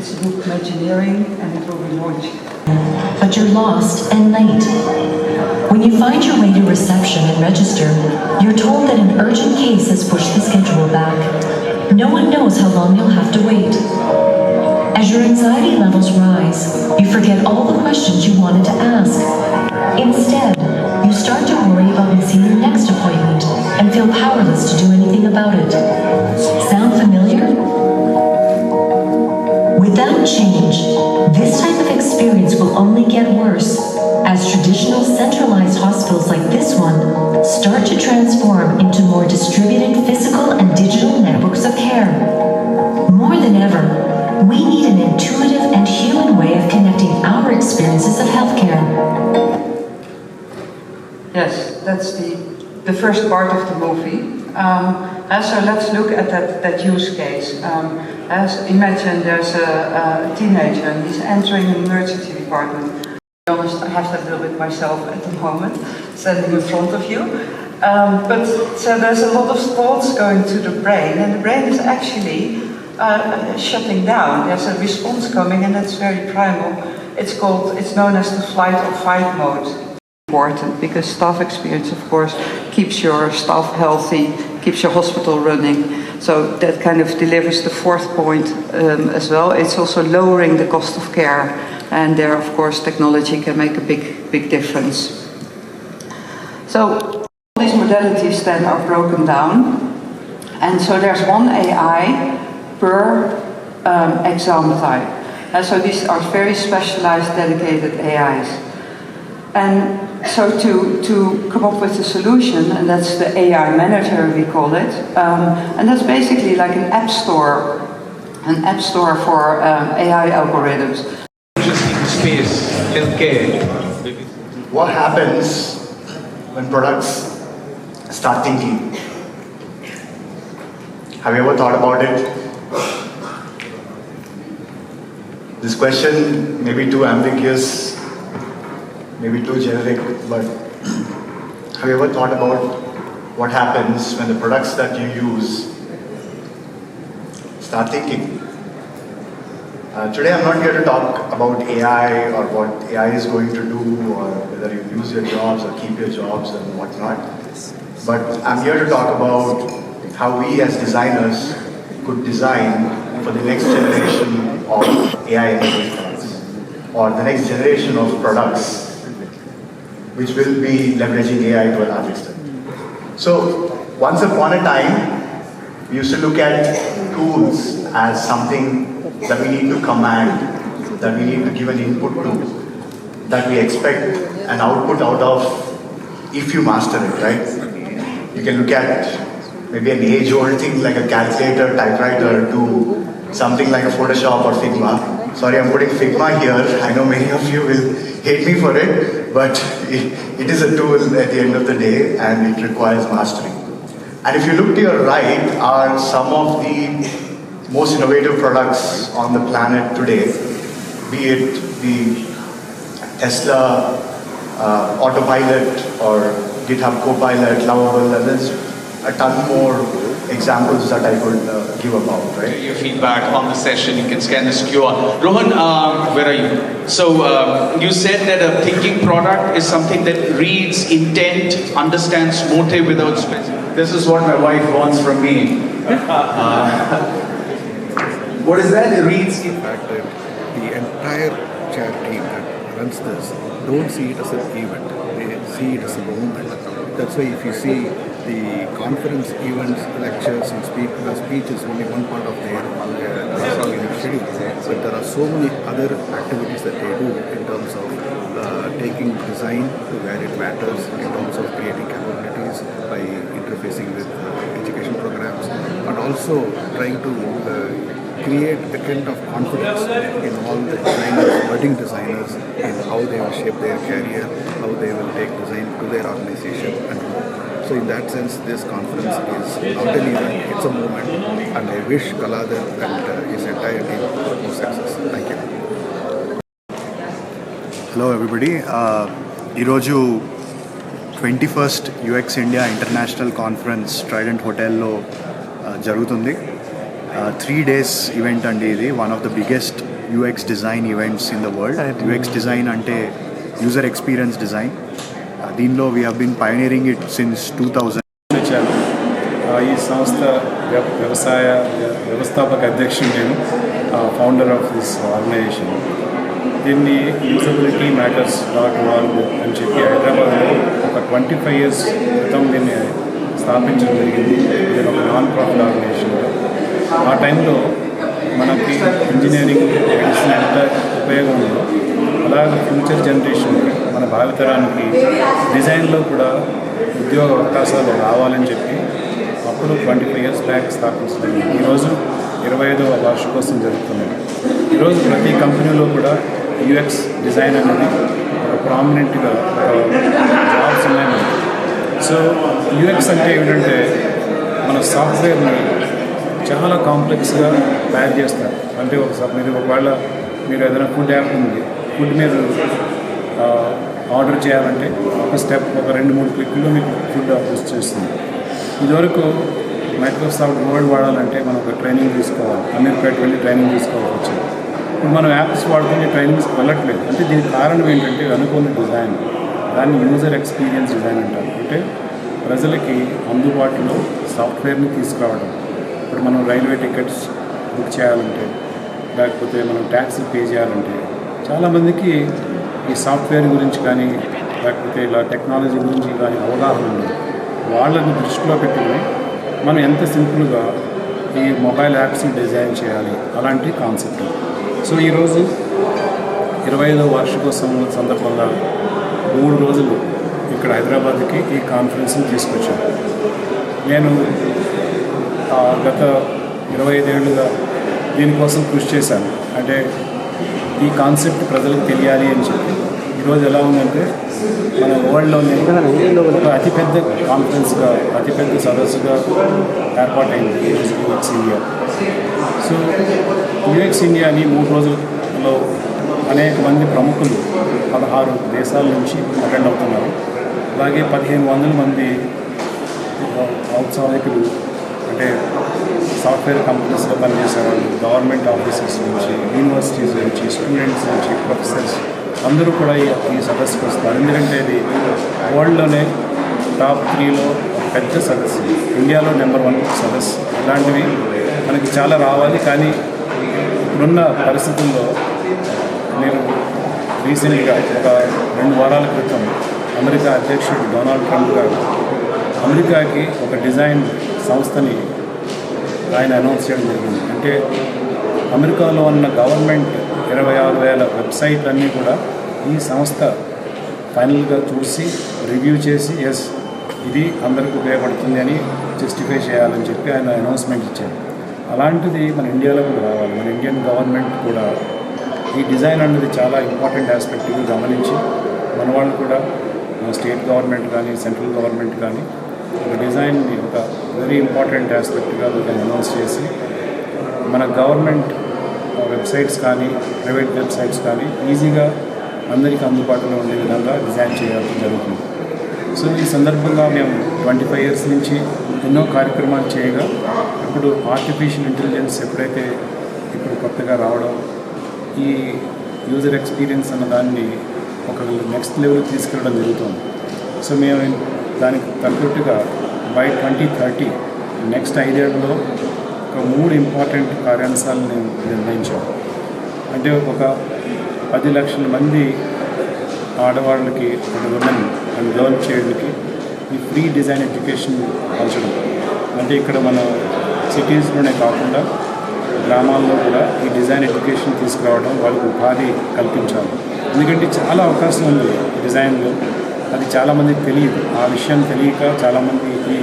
It's a book Imagineering, and it will be launched. But you're lost and late. When you find your way to reception and register, you're told that an urgent case has pushed the schedule back. No one knows how long you'll have to wait. As your anxiety levels rise, you forget all the questions you wanted to ask. Instead, you start to worry about missing your next appointment and feel powerless to do anything about it. Sound familiar? Without change, this type of experience will only get worse as traditional centralized hospitals like this one start to transform into more distributed physical and digital networks of care. More than ever, we need an intuitive and human way of connecting our experiences of healthcare. Yes, that's the first part of the movie. So let's look at that use case. As imagine there's a teenager and he's entering an emergency department. To be honest, I have that a little bit myself at the moment, standing in front of you. But so there's a lot of thoughts going to the brain, and the brain is actually shutting down. There's a response coming, and that's very primal. It's known as the flight or fight mode. Important because staff experience, of course, keeps your staff healthy, keeps your hospital running. So that kind of delivers the fourth point as well. It's also lowering the cost of care, and there, of course, technology can make a big difference. So all these modalities then are broken down, and so there's one AI per exam type. And so these are very specialized, dedicated AIs. And so to come up with a solution, and that's the AI manager we call it, and that's basically like an app store for AI algorithms. Interesting space, healthcare. What happens when products start thinking? Have you ever thought about it? This question may be too ambiguous, maybe too generic, but have you ever thought about what happens when the products that you use start thinking? Today I'm not here to talk about AI or what AI is going to do or whether you lose your jobs or keep your jobs and whatnot. But I'm here to talk about how we as designers could design for the next generation of AI-enabled products or the next generation of products which will be leveraging AI to a large extent. So once upon a time, we used to look at tools as something that we need to command, that we need to give an input to, that we expect an output out of if you master it, right? You can look at maybe an age-old thing like a calculator, typewriter, to something like a Photoshop or Figma. Sorry, I'm putting Figma here. I know many of you will hate me for it, but it is a tool at the end of the day and it requires mastery. And if you look to your right are some of the most innovative products on the planet today, be it the Tesla Autopilot or GitHub Copilot, Lovable, and there's a ton more examples that I could give about, right? Your feedback on the session, you can scan this QR. Rohan, where are you? So you said that a thinking product is something that reads intent, understands motive without specific. This is what my wife wants from me. What is that? It reads. In fact, the entire chat team that runs this don't see it as an event. They see it as a movement. That's why if you see the conference events, lectures, and speech is only one part of their schedule. But there are so many other activities that they do in terms of taking design to where it matters, in terms of creating capabilities by interfacing with education programs, and also trying to create a kind of confidence in all the designers, budding designers, in how they will shape their career, how they will take design to their organization, and more. So in that sense, this conference is not an event, it's a movement, and I wish Kaladar and his entire team more success. Thank you. Hello everybody. ఈరోజు 21st UX India international conference Trident హోటల్లో జరుగుతుంది. 3 days event అండి ఇది. One of the biggest UX design events in the world. UX design అంటే user experience design. దీనిలో we have been pioneering it since 2000. ఈ సంస్థ వ్యవస్థాపక అధ్యక్షుడు నేను, ఫౌండర్ ఆఫ్ దిస్ ఆర్గనైజేషన్. దీన్ని యూజబిలిటీ మ్యాటర్స్ .org అని చెప్పి హైదరాబాద్లో ఒక 25 years క్రితం దీన్ని స్థాపించడం జరిగింది. ఇది ఒక నాన్ ప్రాఫిట్ ఆర్గనైజేషన్. ఆ టైంలో మనకి ఇంజనీరింగ్, మెడిసిన్ ఎంత ఉపయోగం ఉందో అలాగే ఫ్యూచర్ జనరేషన్, మన భావితరానికి డిజైన్లో కూడా ఉద్యోగ అవకాశాలు రావాలని చెప్పి అప్పుడు 25 years బ్యాక్ స్థాపించడం. ఈరోజు 25వ వార్షికోత్సవం జరుగుతున్నాయి. ఈరోజు ప్రతి కంపెనీలో కూడా యూఎక్స్ డిజైన్ అనేది ఒక ప్రామినెంట్గా జాబ్స్ ఉన్నాయి. సో యూఎక్స్ అంటే ఏమిటంటే మన సాఫ్ట్వేర్ని చాలా కాంప్లెక్స్గా తయారు చేస్తారు. అంటే ఒకవేళ మీరు ఏదైనా ఫుడ్ యాప్ ఉంది, ఫుడ్ మీరు ఆర్డర్ చేయాలంటే ఒక స్టెప్, ఒక 2-3 క్లిక్లో మీకు ఫుడ్ వచ్చేస్తుంది. ఇదివరకు మైక్రోసాఫ్ట్ వర్డ్ వాడాలంటే మనం ఒక ట్రైనింగ్ తీసుకోవాలి, అమీర్పేట వెళ్ళి ట్రైనింగ్ తీసుకోవచ్చు. ఇప్పుడు మనం యాప్స్ వాడుకునే ట్రైనింగ్స్ వెళ్ళట్లేదు. అంటే దీనికి కారణం ఏంటంటే అనుకున్న డిజైన్, దాన్ని యూజర్ ఎక్స్పీరియన్స్ డిజైన్ అంటారు. అంటే ప్రజలకి అందుబాటులో సాఫ్ట్వేర్ని తీసుకురావడం. ఇప్పుడు మనం రైల్వే టికెట్స్ బుక్ చేయాలంటే, లేకపోతే మనం ట్యాక్సీ పే చేయాలంటే చాలామందికి ఈ సాఫ్ట్వేర్ గురించి కానీ లేకపోతే ఇలా టెక్నాలజీ గురించి కానీ అవగాహన ఉంది. వాళ్ళని దృష్టిలో పెట్టుకుని మనం ఎంత సింపుల్గా ఈ మొబైల్ యాప్స్ని డిజైన్ చేయాలి, అలాంటి కాన్సెప్ట్. సో ఈరోజు 25వ వార్షికోత్సవం సందర్భంగా 3 రోజులు ఇక్కడ హైదరాబాద్కి ఈ కాన్ఫరెన్స్ని తీసుకొచ్చాను. నేను గత 25 ఏళ్ళుగా దీనికోసం కృషి చేశాను. అంటే ఈ కాన్సెప్ట్ ప్రజలకు తెలియాలి అని చెప్పి. ఈరోజు ఎలా ఉందంటే మన వరల్డ్లోనే ఒక అతిపెద్ద కాన్ఫరెన్స్గా, అతిపెద్ద సదస్సుగా ఏర్పాటైంది ఈరోజు యూఎక్స్ ఇండియా. సో యూఎక్స్ ఇండియాని 3 రోజుల్లో అనేక మంది ప్రముఖులు 16 దేశాల నుంచి అటెండ్ అవుతున్నారు. అలాగే 1500 మంది ఔత్సాహికులు, అంటే సాఫ్ట్వేర్ కంపెనీస్లో పనిచేసే వాళ్ళు, గవర్నమెంట్ ఆఫీసర్స్ నుంచి, యూనివర్సిటీస్ నుంచి, స్టూడెంట్స్ నుంచి, ప్రొఫెసర్స్ అందరూ కూడా ఈ సదస్సుకు వస్తారు. ఎందుకంటే ఇది వరల్డ్లోనే టాప్ 3లో పెద్ద సదస్సు, ఇండియాలో నెంబర్ 1 సదస్సు. ఇలాంటివి మనకి చాలా రావాలి. కానీ ఇప్పుడున్న పరిస్థితుల్లో నేను రీసెంట్గా ఒక 2 వారాల క్రితం అమెరికా అధ్యక్షుడు డొనాల్డ్ ట్రంప్ గారు అమెరికాకి ఒక డిజైన్ సంస్థని ఆయన అనౌన్స్ చేయడం జరిగింది. అంటే అమెరికాలో ఉన్న గవర్నమెంట్ 26,000 వెబ్సైట్లన్నీ కూడా ఈ సంస్థ ఫైనల్గా చూసి రివ్యూ చేసి ఎస్ ఇది అందరికీ ఉపయోగపడుతుంది అని జస్టిఫై చేయాలని చెప్పి ఆయన అనౌన్స్మెంట్ ఇచ్చారు. అలాంటిది మన ఇండియాలో కూడా రావాలి. మన ఇండియన్ గవర్నమెంట్ కూడా ఈ డిజైన్ అనేది చాలా ఇంపార్టెంట్ ఆస్పెక్ట్గా గమనించి మన వాళ్ళు కూడా మన స్టేట్ గవర్నమెంట్ కానీ సెంట్రల్ గవర్నమెంట్ కానీ ఒక డిజైన్ని ఒక వెరీ ఇంపార్టెంట్ ఆస్పెక్ట్గా అనౌన్స్ చేసి మన గవర్నమెంట్ వెబ్సైట్స్ కానీ ప్రైవేట్ వెబ్సైట్స్ కానీ ఈజీగా అందరికీ అందుబాటులో ఉండే విధంగా డిజైన్ చేయాల్సి జరుగుతుంది. సో ఈ సందర్భంగా మేము 25 years నుంచి ఎన్నో కార్యక్రమాలు చేయగా ఇప్పుడు ఆర్టిఫిషియల్ ఇంటెలిజెన్స్ ఎప్పుడైతే ఇప్పుడు కొత్తగా రావడం, ఈ యూజర్ ఎక్స్పీరియన్స్ అన్న దాన్ని ఒక నెక్స్ట్ లెవెల్ తీసుకెళ్ళడం జరుగుతుంది. సో మేము దానికి తగ్గట్టుగా బై 2030 నెక్స్ట్ 5 ఏళ్లలో ఒక 3 ఇంపార్టెంట్ కార్యాంశాలను నిర్ణయించాం. అంటే ఒక 10 లక్షల మంది ఆడవాళ్ళకి, ఉమెన్ అండ్ గర్ల్ చైల్డ్కి ఈ ఫ్రీ డిజైన్ ఎడ్యుకేషన్ పంచడం. అంటే ఇక్కడ మన సిటీస్లోనే కాకుండా గ్రామాల్లో కూడా ఈ డిజైన్ ఎడ్యుకేషన్ తీసుకురావడం, వాళ్ళకి ఉపాధి కల్పించాలి. ఎందుకంటే చాలా అవకాశం ఉంది డిజైన్లో, అది చాలామందికి తెలియదు. ఆ విషయం తెలియక చాలామంది ఈ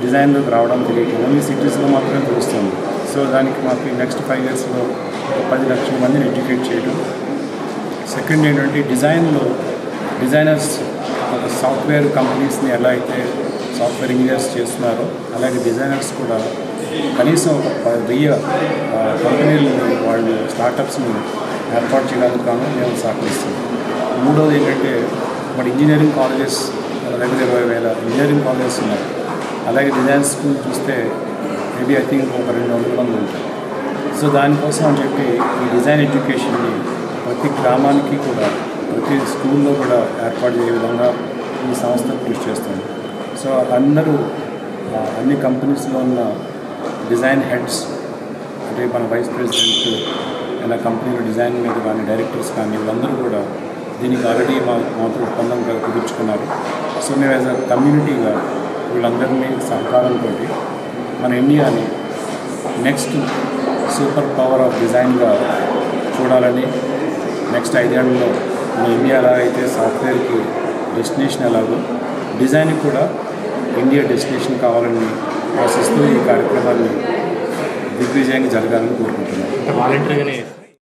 డిజైన్లోకి రావడం తెలియదు. ఓన్లీ సిటీస్లో మాత్రమే తెలుస్తుంది. సో దానికి మాకు నెక్స్ట్ 5 yearsలో 10 లక్షల మందిని ఎడ్యుకేట్ చేయడం. సెకండ్ ఏంటంటే డిజైన్లో డిజైనర్స్ సాఫ్ట్వేర్ కంపెనీస్ని ఎలా అయితే సాఫ్ట్వేర్ ఇంజనీర్స్ చేస్తున్నారో అలాగే డిజైనర్స్ కూడా కనీసం ఒక 1000 కంపెనీలు వాళ్ళు స్టార్టప్స్ని ఏర్పాటు చేయడానికి కాను మేము సహకరిస్తున్నాం. మూడోది ఏంటంటే మన ఇంజనీరింగ్ కాలేజెస్ మన దగ్గర 20,000 ఇంజనీరింగ్ కాలేజెస్ ఉన్నాయి. అలాగే డిజైన్ స్కూల్ చూస్తే మేబీ ఐ థింక్ ఒక 200 మంది ఉంటారు. సో దానికోసం అని చెప్పి ఈ డిజైన్ ఎడ్యుకేషన్ని ప్రతి గ్రామానికి కూడా ప్రతి స్కూల్లో కూడా ఏర్పాటు చేసే విధంగా ఈ సంస్థ కృషి చేస్తుంది. సో అందరూ అన్ని కంపెనీస్లో ఉన్న డిజైన్ హెడ్స్ అంటే మన వైస్ ప్రెసిడెంట్ ఇలా కంపెనీలో డిజైన్ మీద కానీ డైరెక్టర్స్ కానీ వీళ్ళందరూ కూడా దీనికి ఆల్రెడీ మాతో ఒప్పందం కుదుర్చుకున్నారు. సో మేము యాజ్ అ కమ్యూనిటీగా వీళ్ళందరినీ సహకారంతో మన ఇండియాని నెక్స్ట్ సూపర్ పవర్ ఆఫ్ డిజైన్గా చూడాలని, నెక్స్ట్ 5 ఏళ్లలో మన ఇండియా ఎలా అయితే సాఫ్ట్వేర్కి డెస్టినేషన్ ఎలాగో డిజైన్కి కూడా ఇండియా డెస్టినేషన్ కావాలని ఆశిస్తూ ఈ కార్యక్రమాన్ని దిగ్విజయంగా జరగాలని కోరుకుంటున్నాను. వాలంటరీగానే